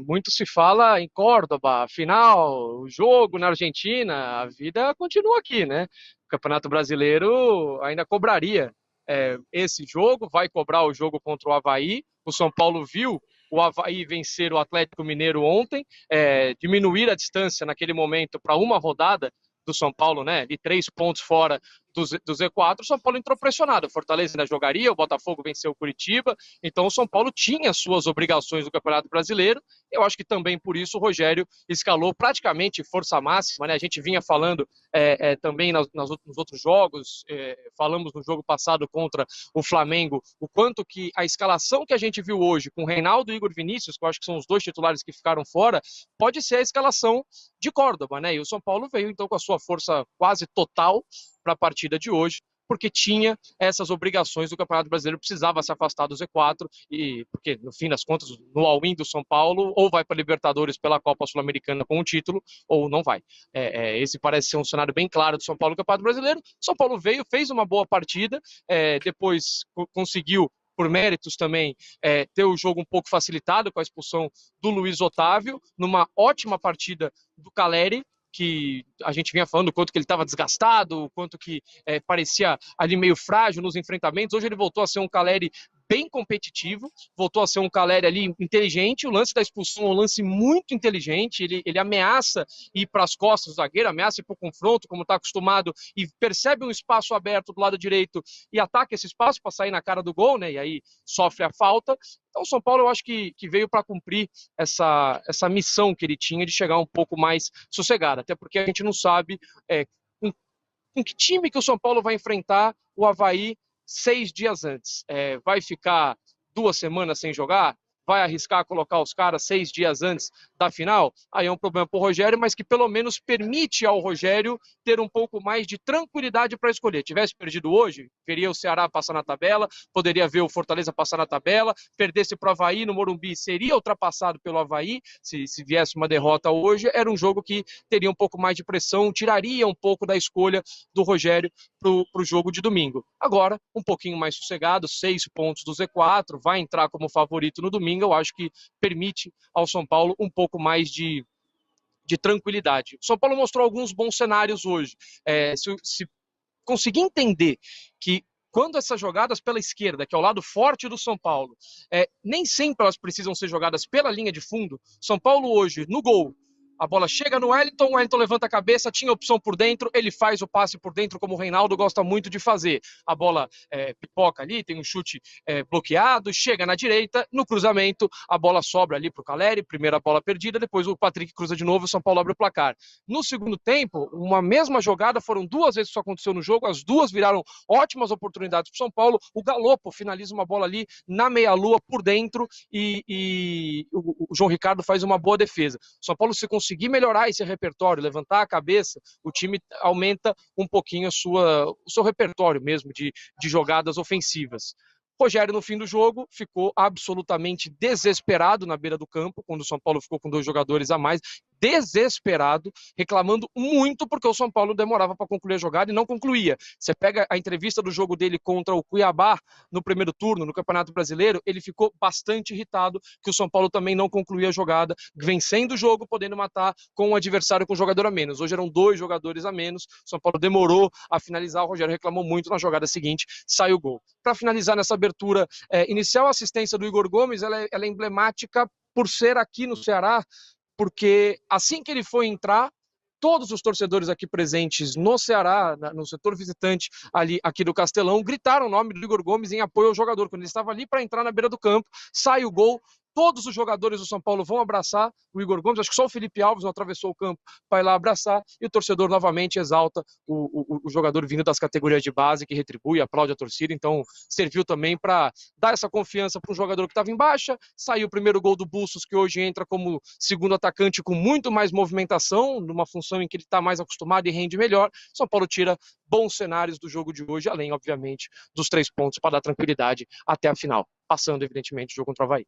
Muito se fala em Córdoba, final, o jogo na Argentina, a vida continua aqui, né? O Campeonato Brasileiro ainda cobraria esse jogo, vai cobrar o jogo contra o Avaí. O São Paulo viu o Avaí vencer o Atlético Mineiro ontem, diminuir a distância naquele momento para uma rodada do São Paulo, né? De 3 pontos fora do Z4, o São Paulo entrou pressionado. O Fortaleza ainda jogaria, o Botafogo venceu o Curitiba, então o São Paulo tinha suas obrigações do Campeonato Brasileiro. Eu acho que também por isso o Rogério escalou praticamente força máxima, né? A gente vinha falando também nos outros jogos, falamos no jogo passado contra o Flamengo, o quanto que a escalação que a gente viu hoje com Reinaldo e Igor Vinícius, que eu acho que são os dois titulares que ficaram fora, pode ser a escalação de Córdoba, né? E o São Paulo veio então com a sua força quase total para a partida de hoje, porque tinha essas obrigações do Campeonato Brasileiro, precisava se afastar do Z4, e porque, no fim das contas, no all-in do São Paulo, ou vai para a Libertadores pela Copa Sul-Americana com o título, ou não vai. Esse parece ser um cenário bem claro do São Paulo no Campeonato Brasileiro. São Paulo veio, fez uma boa partida, depois conseguiu por méritos também, ter o jogo um pouco facilitado com a expulsão do Luiz Otávio, numa ótima partida do Caleri, que a gente vinha falando o quanto que ele estava desgastado, o quanto que parecia ali meio frágil nos enfrentamentos. Hoje ele voltou a ser um Caleri bem competitivo, voltou a ser um Caleri ali inteligente. O lance da expulsão é um lance muito inteligente, ele ameaça ir para as costas do zagueiro, ameaça ir para o confronto, como está acostumado, e percebe um espaço aberto do lado direito e ataca esse espaço para sair na cara do gol, né? E aí sofre a falta. Então o São Paulo eu acho que veio para cumprir essa missão que ele tinha de chegar um pouco mais sossegado, até porque a gente não sabe com que time que o São Paulo vai enfrentar o Avaí 6 dias antes. Vai ficar 2 semanas sem jogar? Vai arriscar colocar os caras 6 dias antes da final? Aí é um problema para o Rogério, mas que pelo menos permite ao Rogério ter um pouco mais de tranquilidade para escolher. Tivesse perdido hoje, veria o Ceará passar na tabela, poderia ver o Fortaleza passar na tabela, perdesse para o Avaí no Morumbi, seria ultrapassado pelo Avaí, se viesse uma derrota hoje. Era um jogo que teria um pouco mais de pressão, tiraria um pouco da escolha do Rogério para o jogo de domingo. Agora, um pouquinho mais sossegado, 6 pontos do Z4, vai entrar como favorito no domingo. Eu acho que permite ao São Paulo um pouco mais de tranquilidade. O São Paulo mostrou alguns bons cenários hoje. Se conseguir entender que quando essas jogadas pela esquerda, que é o lado forte do São Paulo, nem sempre elas precisam ser jogadas pela linha de fundo. São Paulo hoje, no gol, a bola chega no Wellington, o Wellington levanta a cabeça, tinha opção por dentro, ele faz o passe por dentro, como o Reinaldo gosta muito de fazer. A bola pipoca ali, tem um chute bloqueado, chega na direita, no cruzamento, a bola sobra ali para o Caleri, primeira bola perdida, depois o Patrick cruza de novo e o São Paulo abre o placar. No segundo tempo, uma mesma jogada, foram 2 vezes que isso aconteceu no jogo, as duas viraram ótimas oportunidades para o São Paulo. O Galopo finaliza uma bola ali na meia-lua por dentro e o João Ricardo faz uma boa defesa. O São Paulo se conseguir melhorar esse repertório, levantar a cabeça, o time aumenta um pouquinho o seu repertório mesmo de jogadas ofensivas. Rogério, no fim do jogo, ficou absolutamente desesperado na beira do campo, quando o São Paulo ficou com 2 jogadores a mais, desesperado, reclamando muito porque o São Paulo demorava para concluir a jogada e não concluía. Você pega a entrevista do jogo dele contra o Cuiabá no primeiro turno, no Campeonato Brasileiro, ele ficou bastante irritado que o São Paulo também não concluía a jogada, vencendo o jogo, podendo matar com um adversário com um jogador a menos. Hoje eram 2 jogadores a menos, o São Paulo demorou a finalizar, o Rogério reclamou muito, na jogada seguinte sai o gol. Para finalizar nessa abertura inicial, a assistência do Igor Gomes ela é emblemática por ser aqui no Ceará, porque assim que ele foi entrar, todos os torcedores aqui presentes no Ceará, no setor visitante ali aqui do Castelão, gritaram o nome do Igor Gomes em apoio ao jogador. Quando ele estava ali para entrar na beira do campo, sai o gol, todos os jogadores do São Paulo vão abraçar o Igor Gomes, acho que só o Felipe Alves não atravessou o campo para ir lá abraçar, e o torcedor novamente exalta o jogador vindo das categorias de base, que retribui, aplaude a torcida. Então serviu também para dar essa confiança para um jogador que estava em baixa. Saiu o primeiro gol do Bustos, que hoje entra como segundo atacante com muito mais movimentação, numa função em que ele está mais acostumado e rende melhor. São Paulo tira bons cenários do jogo de hoje, além, obviamente, dos 3 pontos para dar tranquilidade até a final, passando, evidentemente, o jogo contra o Avaí.